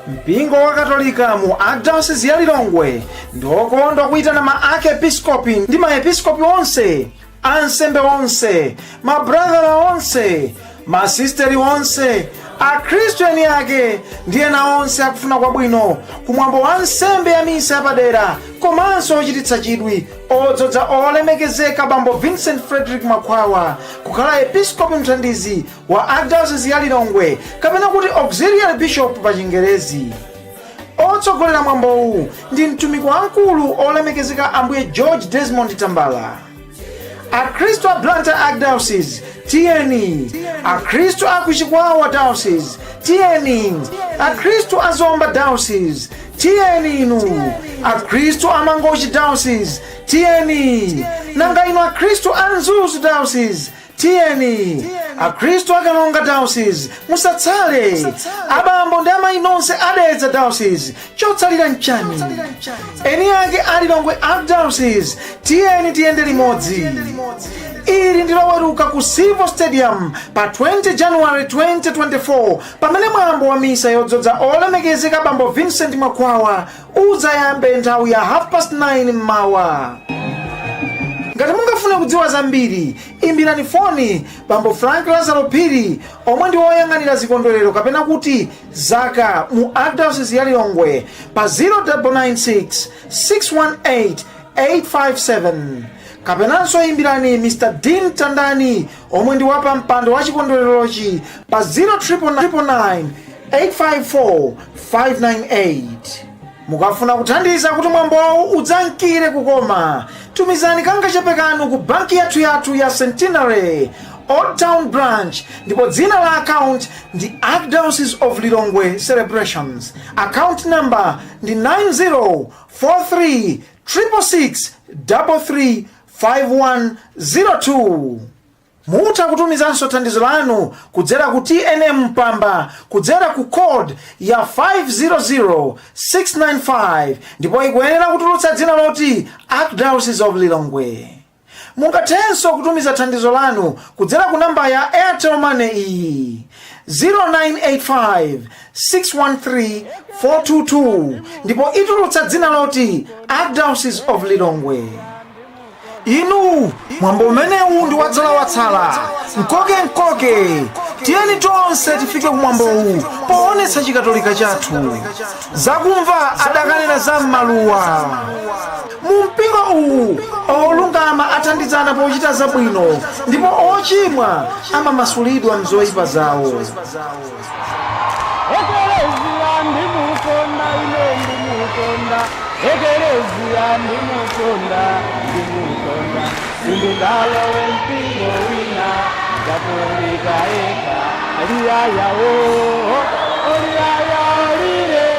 mpingo wa katolika mu archdiocese ya Lilongwe ndokondwa kuitana ma archiepiscopi ndi maepiscopi onse, ansembe onse, mabradhera onse, masisteri onse, akhristu eni ake ndi ena onse akufuna kwabwino kumwambo wa nsembe ya misa yapadera komanso ochititsa chidwi odzodza olemekezeka bambo Vincent Frederick Makhwawa kukhala episcopi mthandizi wa archdiocese ya Lilongwe kapena kuti auxiliary bishop pa Chingerezi. Otsogolera mwambowu ndi mtumiki wamkulu olemekezeka ambuye George Desmond Tambala. Akhristu a Luntha Archdiocese tiyeni, akhristu a kuchikwawa diocese tiyeni, akhristu a Zomba diocese tiyeni inu, akhristu a Mangochi diocese tiyeni, nanga inu akhristu a Nzuzu diocese tiyeni, akhristu a Kalonga diocese musatsale, abambo ndi amayi nonse adedza diocese chotsalira nchani, eni ake a Lilongwe Archdiocese tiyeni tiyende limodzi. Ili ndi loweruka ku Silver Stadium pa 20 January 2024 pamene mwambo wa misa yodzodza olemekezeka bambo Vincent Makhwawa udzayambe nthawi ya 9:30 mmawa. Ngati mungafuna kudziwa zambiri, imbirani foni bambo Frank Lazaro Phiri omwe ndi woyang'anira zikondwerero kapena kuti zaka mu Archdiocese ya Lilongwe pa 0996 618 857. Kapenanso imbirani Mr. Dean Tandani omwe ndi wapa mpando wa chikondwererochi pa 0999 854 598. Mukafuna kuthandiza kuti mwambowu udzankire kukoma, tumizani kangachepe kanu ku banki yathu ya Centenary Old Town Branch ndipo dzina la account ndi Archdiocese of Lilongwe Celebrations. Account number ndi 904366335102. Mutha kutumizanso thandizo lanu kudzera ku TNM Mpamba kudzera ku code ya 500695 ndipo ikuyenera kutulutsa dzina loti Archdiocese of Lilongwe. Mungathenso kutumiza thandizo lanu kudzera ku namba ya Airtel Money iyi 0985 613 422 ndipo itulutsa dzina loti Archdiocese of Lilongwe. Inu mwambo umenewu ndi wadzala watsala mkoke tiyeni tonse tifike kumwambowu poonetsa chikatolika chathu. Zakumva adakanena za m'maluwa. Mu mpingo uwu olungama athandizana pochita zabwino ndipo ochimwa amamasulidwa mzoyipa zawo. Ekelezia ndimukonda indudala wempingo wina katolika eka aliyaya oliyaya olire.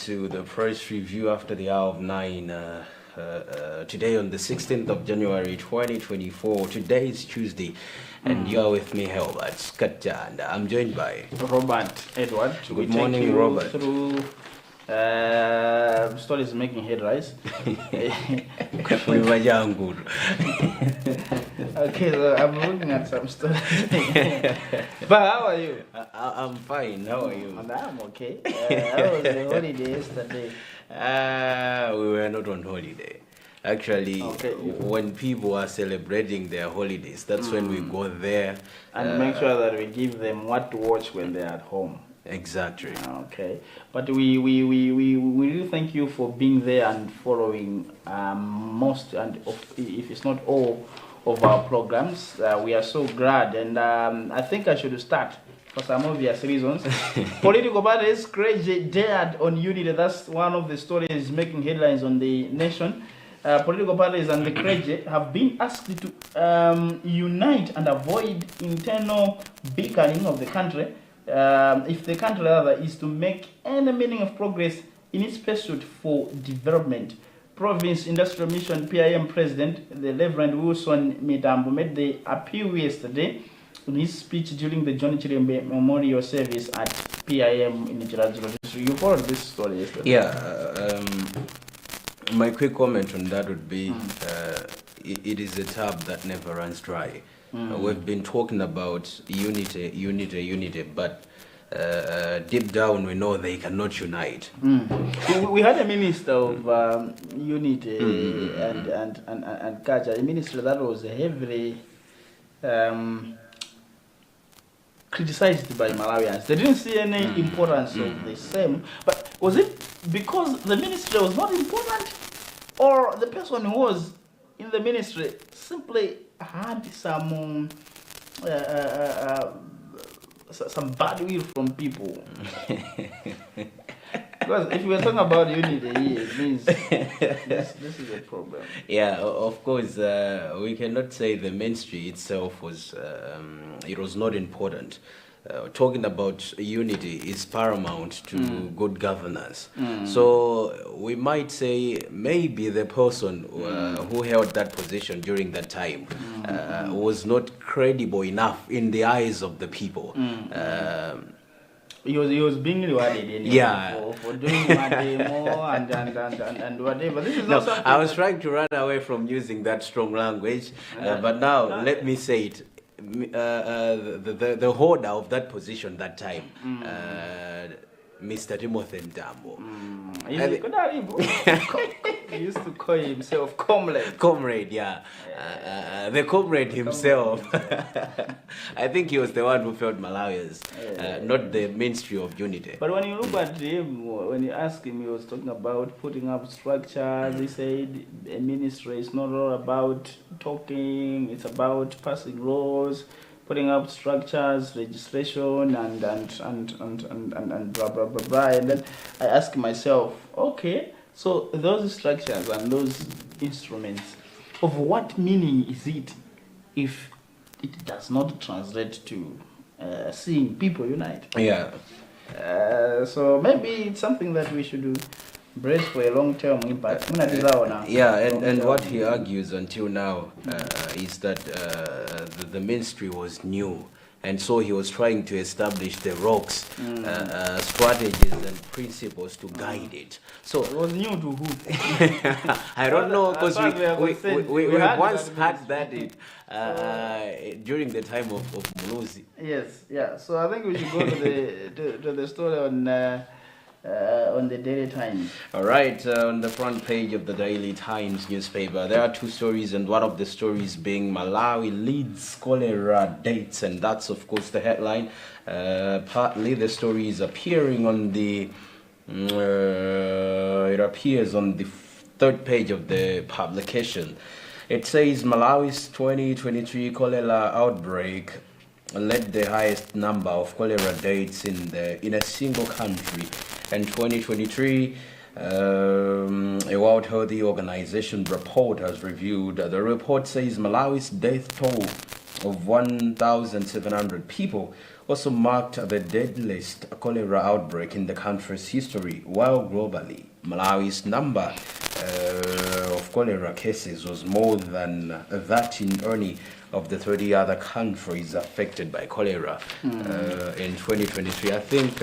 To the press review after the hour of 9 today on the 16th of January 2024. Today is Tuesday and you are with me, Helbert Skatja, and I'm joined by Robert Edward. Good morning, Robert. Through stories making headlines. Okay, so I'm looking at some stories. But how are you? I'm fine. How are you? I'm okay. I was on holiday yesterday. We were not on holiday. Actually, when people are celebrating their holidays, that's when we go there. And make sure that we give them what to watch when they're at home. Exactly. Okay. But we really thank you for being there and following most, and if it's not all, of our programs. We are so glad, and I think I should start for some obvious reasons. Political parties Kreje dared on unity. That's one of the stories making headlines on the nation. Political parties and the Kreje have been asked to unite and avoid internal bickering of the country. If the country rather is to make any meaning of progress in its pursuit for development. Province Industrial Mission PIM President, the Reverend Wilson Mitambo, made the appeal yesterday in his speech during the John Chirembe Memorial Service at PIM in the Chiradzilo District. You followed this story yesterday. Yeah, my quick comment on that would be it is a tap that never runs dry. We've been talking about unity, but deep down we know they cannot unite. We had a minister of unity and culture, a minister that was heavily criticized by Malawians. They didn't see any importance of the same. But was it because the ministry was not important, or the person who was in the ministry simply had some bad will from people? Because if we're talking about unity here, it means this is a problem. Yeah, of course, we cannot say the ministry itself was it was not important. Talking about unity is paramount to good governance. So we might say maybe the person who held that position during that time was not credible enough in the eyes of the people. He was being rewarded anyway for doing one day more and whatever. This is not something. I was trying to run away from using that strong language, but now let me say it. The holder of that position that time, Mr. Timothy Ndambo. He used to call himself comrade. Comrade, yeah. The comrade himself. I think he was the one who felt Malawians, not the Ministry of Unity. But when you look at him, when you ask him, he was talking about putting up structures. He said a ministry is not all about talking, it's about passing laws, putting up structures, registration, and blah blah blah blah. And then I ask myself, okay, so those structures and those instruments, of what meaning is it if it does not translate to seeing people unite? Yeah. So maybe it's something that we should do. Brace for a long-term impact. Yeah, and what he argues until now is that the ministry was new, and so he was trying to establish the rocks, strategies and principles to guide it. So it was new to who? I don't know, because we once had that during the time of Muluzi. Yes, yeah. So I think we should go to the story on the Daily Times. All right, on the front page of the Daily Times newspaper, there are two stories, and one of the stories being Malawi leads cholera dates, and that's of course the headline. Partly the story is appearing on the it appears on the third page of the publication. It says Malawi's 2023 cholera outbreak led the highest number of cholera dates in a single country. In 2023, a World Health Organization report has reviewed. The report says Malawi's death toll of 1,700 people also marked the deadliest cholera outbreak in the country's history, while globally, Malawi's number of cholera cases was more than that in any of the 30 other countries affected by cholera in 2023. I think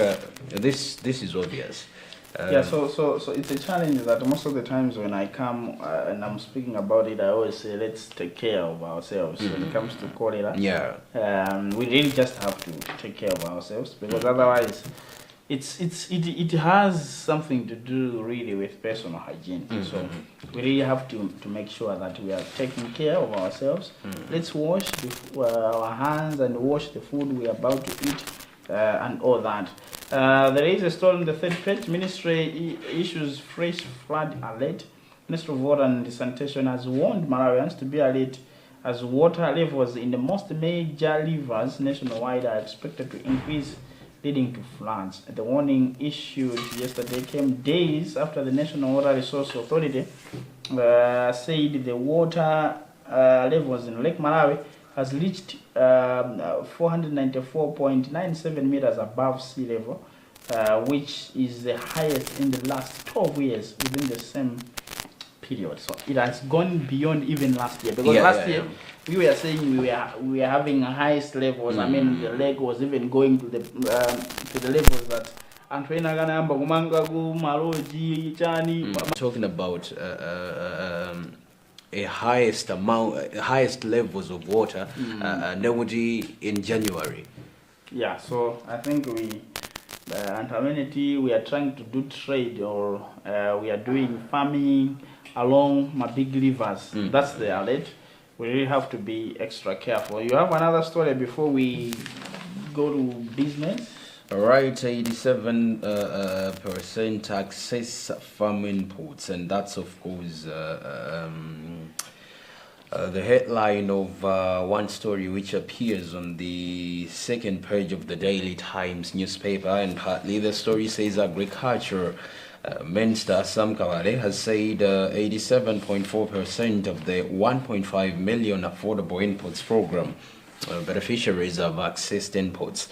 this is obvious. So it's a challenge that most of the times when I come and I'm speaking about it, I always say let's take care of ourselves when it comes to cholera. Yeah. We really just have to take care of ourselves, because otherwise it has something to do really with personal hygiene. So we really have to make sure that we are taking care of ourselves. Let's wash our hands and wash the food we are about to eat and all that. There is a story on the third page. Ministry issues fresh flood alert. Minister of Water and Sanitation has warned Malawians to be alert as water levels in the most major rivers nationwide are expected to increase, leading to floods. The warning issued yesterday came days after the National Water Resource Authority said the water levels in Lake Malawi has reached 494.97 meters above sea level, which is the highest in the last 12 years within the same period. So it has gone beyond even last year, because last year we were saying we were having highest levels. I mean, the lake was even going to the levels that talking about a highest levels of water in January. Yeah, so I think we are trying to do trade, or we are doing farming along my big rivers. That's the alert. We really have to be extra careful. You have another story before we go to business? All right, 87% access farm inputs, and that's of course the headline of one story which appears on the second page of the Daily Times newspaper, and partly the story says agriculture. Minister Sam Kawale has said 87.4% of the 1.5 million affordable inputs program beneficiaries have accessed inputs.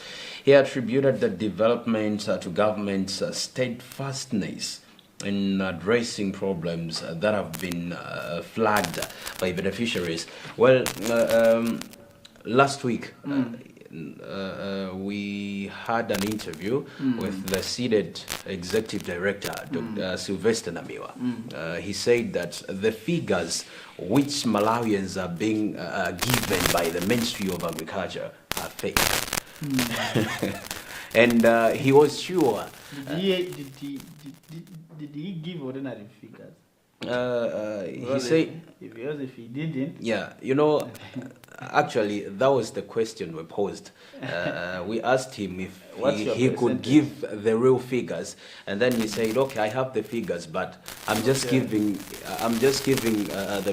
He attributed the development to government's steadfastness in addressing problems that have been flagged by beneficiaries. Well, last week we had an interview with the seated executive director, Dr. Sylvester Namiwa. He said that the figures which Malawians are being given by the Ministry of Agriculture are fake. And he was sure. Did he give ordinary figures? He said, if he didn't. Yeah, you know, actually, that was the question we posed. We asked him if he could give the real figures, and then he said, "Okay, I have the figures, but I'm just giving the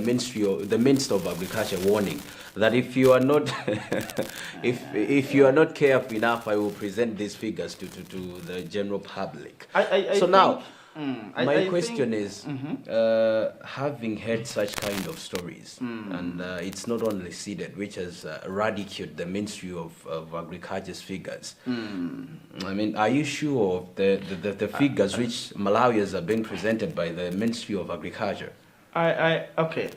Minister of Agriculture warning that if you are not if you are not careful enough, I will present these figures to the general public." My question is, having heard such kind of stories, and it's not only seeded, which has ridiculed the Ministry of Agriculture's figures. I mean, are you sure of the figures which Malawians are being presented by the Ministry of Agriculture? Okay.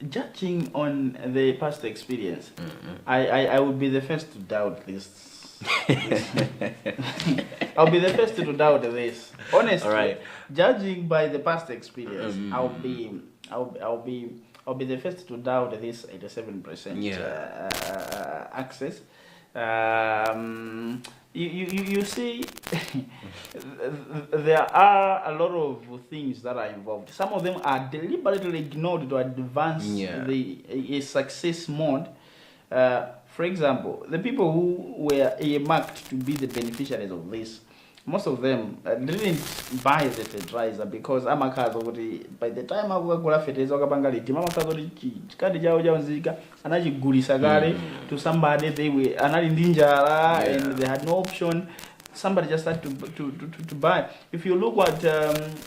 Judging on the past experience, I would be the first to doubt this. I'll be the first to doubt this. Honestly, right. Judging by the past experience, I'll be the first to doubt this 87% access. You see, there are a lot of things that are involved. Some of them are deliberately ignored to advance a success mode. For example, the people who were earmarked to be the beneficiaries of this, most of them didn't buy the fertilizer because amakazi by the time akugula fertilizer wakapanga liti amakazi chikadi chawo chaunzika anachigulisa kale to somebody they were anali ndi njala and they had no option. Somebody just had to buy. If you look at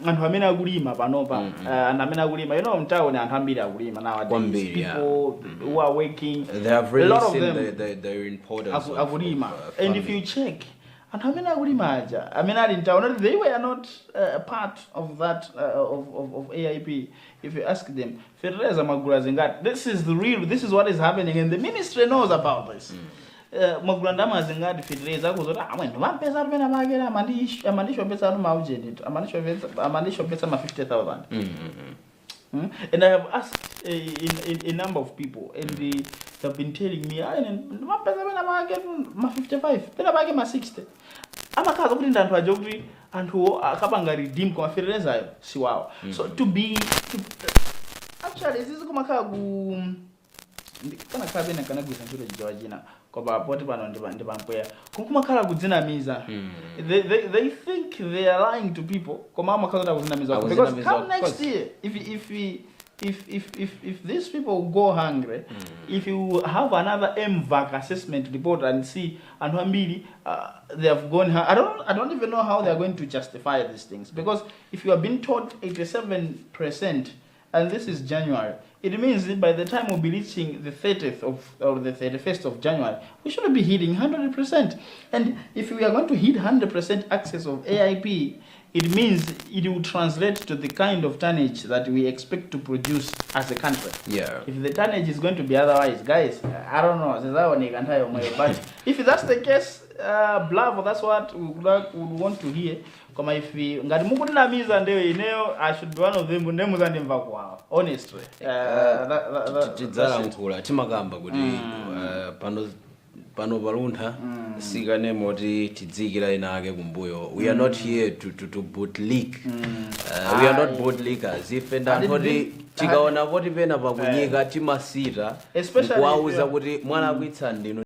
anthu amene akulima panopa and amene akulima, you know, mtawo ni anthu ambiri akulima nowadays. People who are working, they have really a lot of seen them the importance of akulima. And if you check, and how many aja? I mean, in town, they were not part of that of AIP. If you ask them, this is the real. This is what is happening, and the ministry knows about this. Magurandama zingadi fitreza kuzota amwendo mapesa pena magera amandisho pesa no maujeni amandisho pesa ma 50,000. And I have asked a number of people, and they have been telling me, mapesa pena magera ma 55 pena magera ma 60. Amakaza kuti ndantu ajogri antu akapanga redeem kwa fitreza yo si wao. So actually this is kumakhala ku kana kabena kana gwisa ntchito jawajina kwa poti pano ndipampoya kumakhala kudzinamiza. They think they are lying to people koma amakhala kudzinamiza because come next year if if these people go hungry, if you have another MVAC assessment report and see and family they have gone, I don't even know how they are going to justify these things, because if you have been told 87%, and this is January, it means that by the time we'll be reaching the 30th or the 31st of January, we should be hitting 100%. And if we are going to hit 100% access of AIP, it means it will translate to the kind of tonnage that we expect to produce as a country. Yeah. If the tonnage is going to be otherwise, guys, I don't know. But if that's the case, bravo, that's what we would want to hear. Kama if ngati mukutinamiza ndeyo ineyo, I should be one of them ndemuzandimva kwawo, honestly. Tidzalankhula timagamba kuti pano Luntha sikane moti tidzikira ina ake kumbuyo. We are not here to bootlick. We are not bootlickers. If ndantoti tikaona kuti pena pakunyika timasita kuwauza kuti mwana kuitsa ndinu